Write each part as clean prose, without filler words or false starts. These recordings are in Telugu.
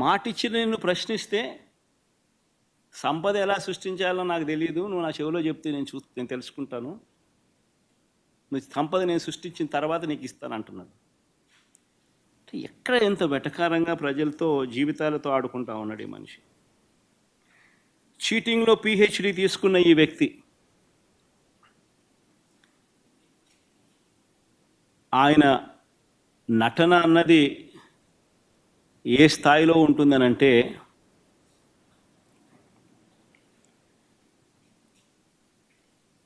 మాటిచ్చి నిన్ను ప్రశ్నిస్తే సంపద ఎలా సృష్టించాలో నాకు తెలియదు, నువ్వు నా చెవిలో చెప్తే నేను తెలుసుకుంటాను, నువ్వు సంపద నేను సృష్టించిన తర్వాత నీకు ఇస్తాను అంటున్నాడు. ఎక్కడ ఎంత వెటకారంగా ప్రజలతో జీవితాలతో ఆడుకుంటా ఉన్నాడు ఈ మనిషి. చీటింగ్లో PhD తీసుకున్న ఈ వ్యక్తి ఆయన నటన అన్నది ఏ స్థాయిలో ఉంటుందనంటే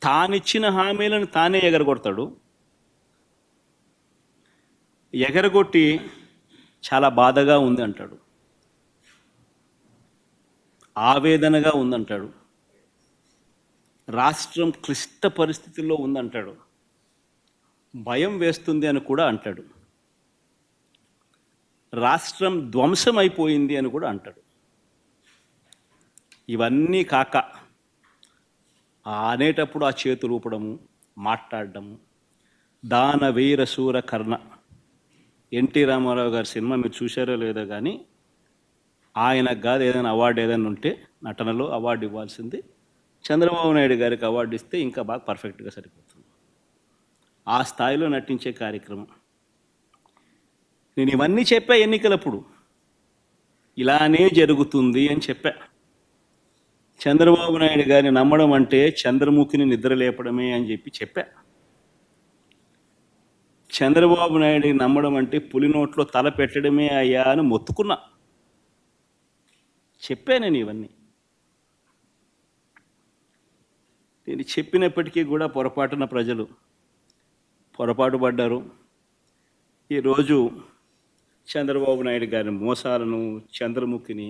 తానిచ్చిన హామీలను తానే ఎగరగొడతాడు. ఎగరగొట్టి చాలా బాధగా ఉంది అంటాడు, ఆవేదనగా ఉందంటాడు, రాష్ట్రం క్లిష్ట పరిస్థితుల్లో ఉందంటాడు, భయం వేస్తుంది అని కూడా అంటాడు, రాష్ట్రం ధ్వంసం అయిపోయింది అని కూడా అంటాడు. ఇవన్నీ కాక అనేటప్పుడు ఆ చేతులు ఊపడము, మాట్లాడడము, దాన వీర శూర కర్ణ. ఎన్టీ రామారావు గారి సినిమా మీరు చూశారో లేదో కానీ ఆయనకు కాదు ఏదైనా అవార్డు ఏదైనా ఉంటే నటనలో అవార్డు ఇవ్వాల్సింది, చంద్రబాబు నాయుడు గారికి అవార్డు ఇస్తే ఇంకా బాగా పర్ఫెక్ట్గా సరిపోతుంది. ఆ స్థాయిలో నటించే కార్యక్రమం. నేను ఇవన్నీ చెప్పా ఎన్నికలప్పుడు, ఇలానే జరుగుతుంది అని చెప్పా. చంద్రబాబు నాయుడు గారిని నమ్మడం అంటే చంద్రముఖిని నిద్ర లేపడమే అని చెప్పా. చంద్రబాబు నాయుడిని నమ్మడం అంటే పులి నోట్లో తల పెట్టడమే అయ్యా అని మొత్తుకున్నా. చెప్పా నేను ఇవన్నీ. నేను చెప్పినప్పటికీ కూడా పొరపాటున ప్రజలు పొరపాటు పడ్డారు. ఈరోజు చంద్రబాబు నాయుడు గారి మోసాలను, చంద్రముఖిని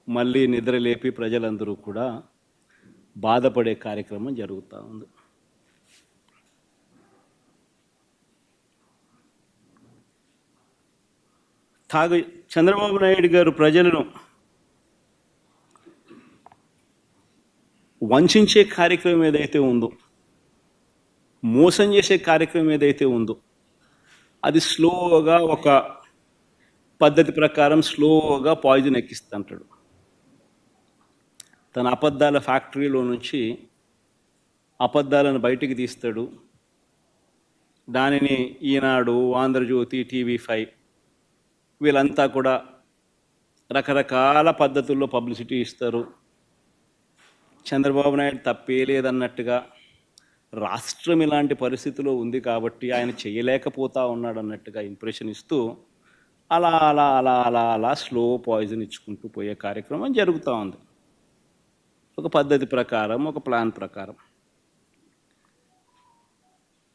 మళ్ళీ నిద్రలేపి ప్రజలందరూ కూడా బాధపడే కార్యక్రమం జరుగుతూ ఉంది. చంద్రబాబు నాయుడు గారు ప్రజలను వంచే కార్యక్రమం ఏదైతే ఉందో, మోసం చేసే కార్యక్రమం ఏదైతే ఉందో, అది స్లోగా ఒక పద్ధతి ప్రకారం స్లోగా పాయిజన్ ఎక్కిస్తుంటాడు. తన అబద్ధాల ఫ్యాక్టరీలో నుంచి అబద్ధాలను బయటికి తీస్తాడు. దానిని ఈనాడు, ఆంధ్రజ్యోతి, TV5 వీళ్ళంతా కూడా రకరకాల పద్ధతుల్లో పబ్లిసిటీ ఇస్తారు. చంద్రబాబు నాయుడు తప్పే లేదన్నట్టుగా, రాష్ట్రం ఇలాంటి పరిస్థితిలో ఉంది కాబట్టి ఆయన చేయలేకపోతా ఉన్నాడు అన్నట్టుగా ఇంప్రెషన్ ఇస్తూ అలా అలా అలా అలా అలా స్లో పాయిజన్ ఇచ్చుకుంటూ పోయే కార్యక్రమం జరుగుతూ ఉంది. ఒక పద్ధతి ప్రకారం, ఒక ప్లాన్ ప్రకారం.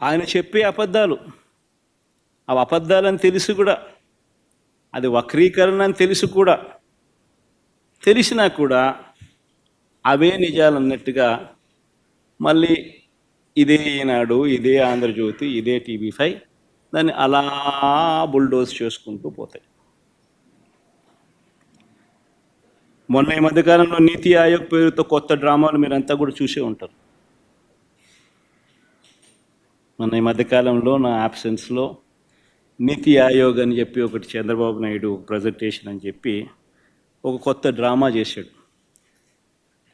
ఆయన చెప్పే అబద్ధాలు, అవి అబద్ధాలని తెలిసి కూడా, అది వక్రీకరణ అని తెలిసి కూడా, తెలిసినా కూడా అవే నిజాలన్నట్టుగా మళ్ళీ ఇదే ఈనాడు, ఇదే ఆంధ్రజ్యోతి, ఇదే TV5 దాన్ని అలా బుల్డోజ్ చేసుకుంటూ పోతాయి. మొన్న ఈ మధ్యకాలంలో నీతి ఆయోగ్ పేరుతో కొత్త డ్రామాలు మీరంతా కూడా చూసే ఉంటారు. మొన్న ఈ మధ్యకాలంలో నా యాబ్సెన్స్లో నీతి ఆయోగ్ అని చెప్పి ఒకటి చంద్రబాబు నాయుడు ప్రజెంటేషన్ అని చెప్పి ఒక కొత్త డ్రామా చేశాడు.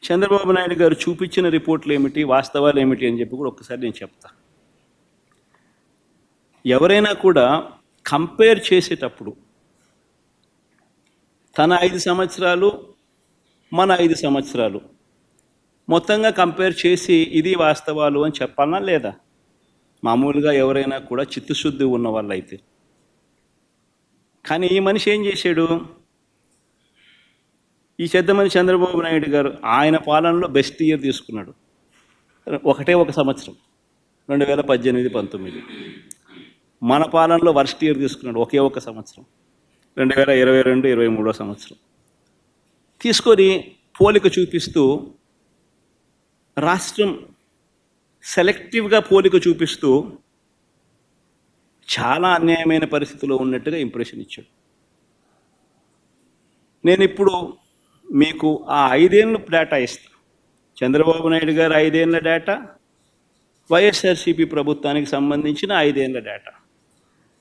చంద్రబాబు నాయుడు గారు చూపించిన రిపోర్ట్లు ఏమిటి, వాస్తవాలు ఏమిటి అని చెప్పి కూడా ఒక్కసారి నేను చెప్తా. ఎవరైనా కూడా కంపేర్ చేసేటప్పుడు తన 5 సంవత్సరాలు, మన 5 సంవత్సరాలు మొత్తంగా కంపేర్ చేసి ఇది వాస్తవాలు అని చెప్పాలా లేదా? మామూలుగా ఎవరైనా కూడా చిత్తశుద్ధి ఉన్న వాళ్ళైతే. కానీ ఈ మనిషి ఏం చేశాడు? ఈ చెద్దమని చంద్రబాబు నాయుడు గారు ఆయన పాలనలో బెస్ట్ ఇయర్ తీసుకున్నాడు. ఒక సంవత్సరం 2018-19. మన పాలనలో వర్స్ట్ ఇయర్ తీసుకున్నాడు ఒక సంవత్సరం 2022-23 సంవత్సరం. తీసుకొని పోలిక చూపిస్తూ రాష్ట్రం సెలెక్టివ్గా పోలిక చూపిస్తూ చాలా అన్యాయమైన పరిస్థితిలో ఉన్నట్టుగా ఇంప్రెషన్ ఇచ్చాడు. నేను ఇప్పుడు మీకు ఆ 5 ఏళ్ళ డేటా ఇస్తాను. చంద్రబాబు నాయుడు గారు 5 ఏళ్ళ డేటా, వైఎస్ఆర్సీపీ ప్రభుత్వానికి సంబంధించిన 5 ఏళ్ళ డేటా.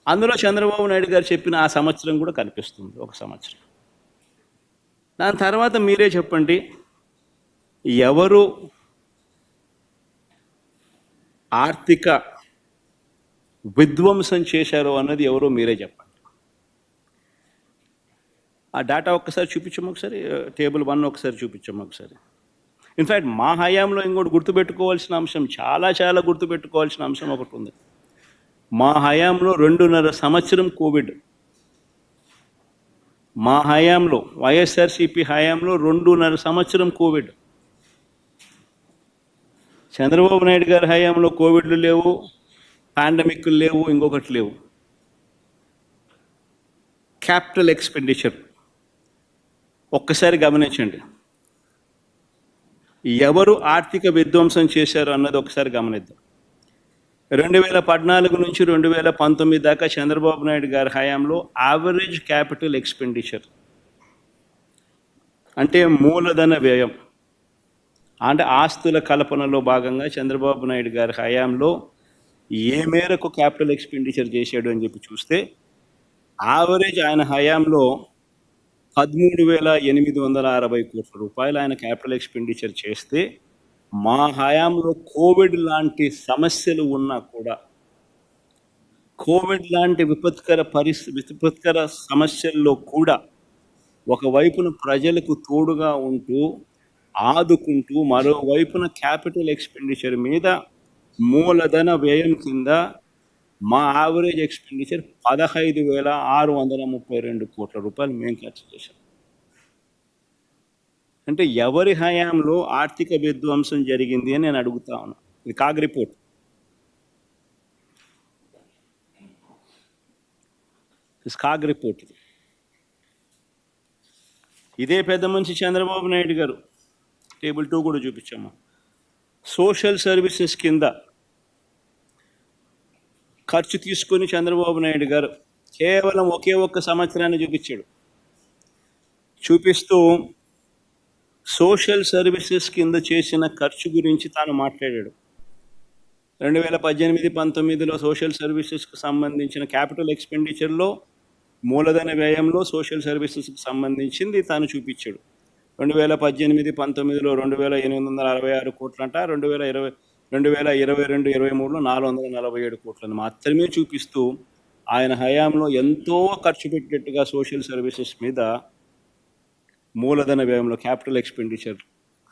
అందులో చంద్రబాబు నాయుడు గారు చెప్పిన ఆ సంవత్సరం కూడా కనిపిస్తుంది, ఒక సంవత్సరం. దాని తర్వాత మీరే చెప్పండి, ఎవరు ఆర్థిక విధ్వంసం చేశారో అన్నది ఎవరో మీరే చెప్పండి. ఆ డేటా ఒక్కసారి చూపించము, ఒకసారి టేబుల్ 1 ఒకసారి చూపించము ఒకసారి. ఇన్ఫ్యాక్ట్ మా హయాంలో ఇంకోటి గుర్తుపెట్టుకోవాల్సిన అంశం, చాలా గుర్తుపెట్టుకోవాల్సిన అంశం ఒకటి ఉంది. మా హయాంలో 2.5 సంవత్సరం కోవిడ్. మా హయాంలో, వైఎస్ఆర్సీపీ హయాంలో 2.5 సంవత్సరం కోవిడ్. చంద్రబాబు నాయుడు గారి హయాంలో కోవిడ్లు లేవు, పాండమిక్లు లేవు, ఇంకొకటి లేవు. క్యాపిటల్ ఎక్స్పెండిచర్ ఒక్కసారి గమనించండి, ఎవరు ఆర్థిక విధ్వంసం చేశారు అన్నది ఒకసారి గమనిద్దాం. 2014 నుంచి 2019 దాకా చంద్రబాబు నాయుడు గారి హయాంలో యావరేజ్ క్యాపిటల్ ఎక్స్పెండిచర్ అంటే మూలధన వ్యయం, అంటే ఆస్తుల కల్పనలో భాగంగా చంద్రబాబు నాయుడు గారి హయాంలో ఏ మేరకు క్యాపిటల్ ఎక్స్పెండిచర్ చేశాడు అని చెప్పి చూస్తే, యావరేజ్ ఆయన హయాంలో 13,860 కోట్ల రూపాయలు ఆయన క్యాపిటల్ ఎక్స్పెండిచర్ చేస్తే, మా హయాంలో కోవిడ్ లాంటి సమస్యలు ఉన్నా కూడా, కోవిడ్ లాంటి విపత్కర సమస్యల్లో కూడా ఒకవైపున ప్రజలకు తోడుగా ఉంటూ ఆదుకుంటూ, మరోవైపున క్యాపిటల్ ఎక్స్పెండిచర్ మీద మూలధన వ్యయం కింద మా యావరేజ్ ఎక్స్పెండిచర్ 15,632 కోట్ల రూపాయలు మేము ఖర్చు చేశాం. అంటే ఎవరి హయాంలో ఆర్థిక విధ్వంసం జరిగింది అని నేను అడుగుతా ఉన్నా. ఇది కాగ్ రిపోర్ట్. CAG report. ఇదే పెద్ద మనిషి చంద్రబాబు నాయుడు గారు టేబుల్ 2 కూడా చూపించాము. సోషల్ సర్వీసెస్ కింద ఖర్చు తీసుకొని చంద్రబాబు నాయుడు గారు కేవలం ఒకే ఒక్క సంవత్సరాన్ని చూపిస్తూ సోషల్ సర్వీసెస్ కింద చేసిన ఖర్చు గురించి తాను మాట్లాడాడు. 2018-19లో సోషల్ సర్వీసెస్కి సంబంధించిన క్యాపిటల్ ఎక్స్పెండిచర్లో, మూలధన వ్యయంలో సోషల్ సర్వీసెస్కి సంబంధించింది తాను చూపించాడు. 2018-19లో 2,866 కోట్లంట, 2022-23లో 447 కోట్లను మాత్రమే చూపిస్తూ ఆయన హయాంలో ఎంతో ఖర్చు పెట్టినట్టుగా సోషల్ సర్వీసెస్ మీద, మూలధన వ్యయంలో క్యాపిటల్ ఎక్స్పెండిచర్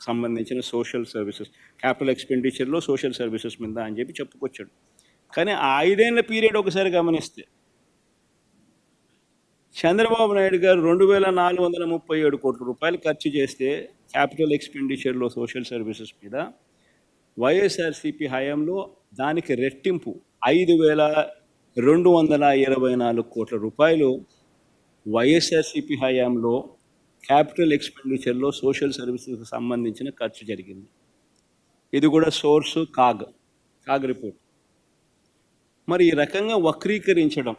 సంబంధించిన సోషల్ సర్వీసెస్, క్యాపిటల్ ఎక్స్పెండిచర్లో సోషల్ సర్వీసెస్ మీద అని చెప్పి చెప్పుకొచ్చాడు. కానీ ఆ 5 ఏళ్ల పీరియడ్ ఒకసారి గమనిస్తే, చంద్రబాబు నాయుడు గారు 2,437 కోట్ల రూపాయలు ఖర్చు చేస్తే క్యాపిటల్ ఎక్స్పెండిచర్లో సోషల్ సర్వీసెస్ మీద, వైఎస్ఆర్సీపీ హయాంలో దానికి రెట్టింపు 5,224 కోట్ల రూపాయలు వైఎస్ఆర్సీపీ హయాంలో క్యాపిటల్ ఎక్స్పెండిచర్లో సోషల్ సర్వీసెస్కి సంబంధించిన ఖర్చు జరిగింది. ఇది కూడా సోర్సు కాగ్ రిపోర్ట్. మరి ఈ రకంగా వక్రీకరించడం,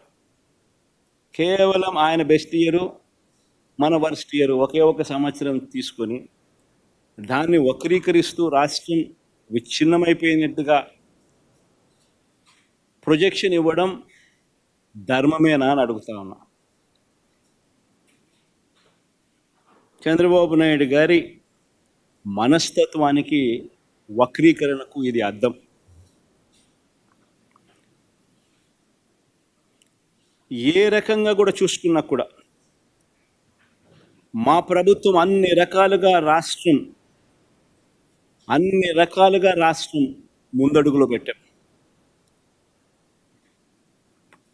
కేవలం ఆయన బెస్ట్ ఇయరు మన వర్స్ట్ ఇయర్ ఒకే ఒక సంవత్సరం తీసుకొని దాన్ని వక్రీకరిస్తూ రాష్ట్రం విచ్ఛిన్నమైపోయినట్టుగా ప్రొజెక్షన్ ఇవ్వడం ధర్మమేనా అని అడుగుతా ఉన్నా. చంద్రబాబు నాయుడు గారి మనస్తత్వానికి, వక్రీకరణకు ఇది అద్దం. ఏ రకంగా కూడా చూసుకున్నా కూడా మా ప్రభుత్వం అన్ని రకాలుగా రాష్ట్రం ముందడుగులో పెట్టాం.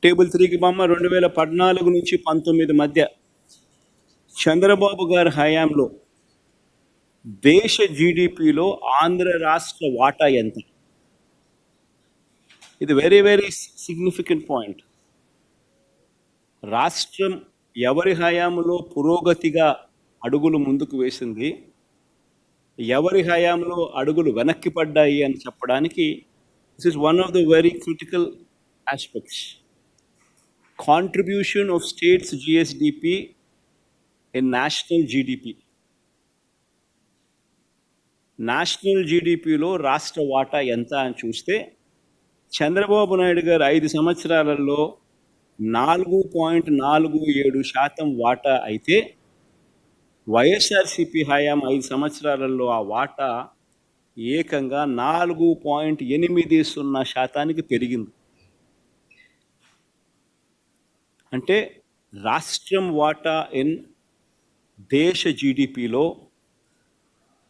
టేబుల్ 3కి బొమ్మ 2014 నుంచి 19 మధ్య చంద్రబాబు గారి హయాంలో దేశ జీడిపిలో ఆంధ్ర రాష్ట్ర వాటా ఎంత? ఇది వెరీ సిగ్నిఫికెంట్ పాయింట్. రాష్ట్రం ఎవరి హయాంలో పురోగతిగా అడుగులు ముందుకు వేసింది, ఎవరి హయాంలో అడుగులు వెనక్కి పడ్డాయి అని చెప్పడానికి this is one of the very critical aspects. Contribution of states GSDP in national GDP. National జీడిపిలో రాష్ట్ర వాటా ఎంత అని చూస్తే, చంద్రబాబు నాయుడు గారు 5 సంవత్సరాలలో 4.47% వాటా అయితే, వైఎస్ఆర్సీపీ హయాం 5 సంవత్సరాలలో ఆ వాటా ఏకంగా 4.80% పెరిగింది. అంటే రాష్ట్రం వాటా దేశ జీడిపిలో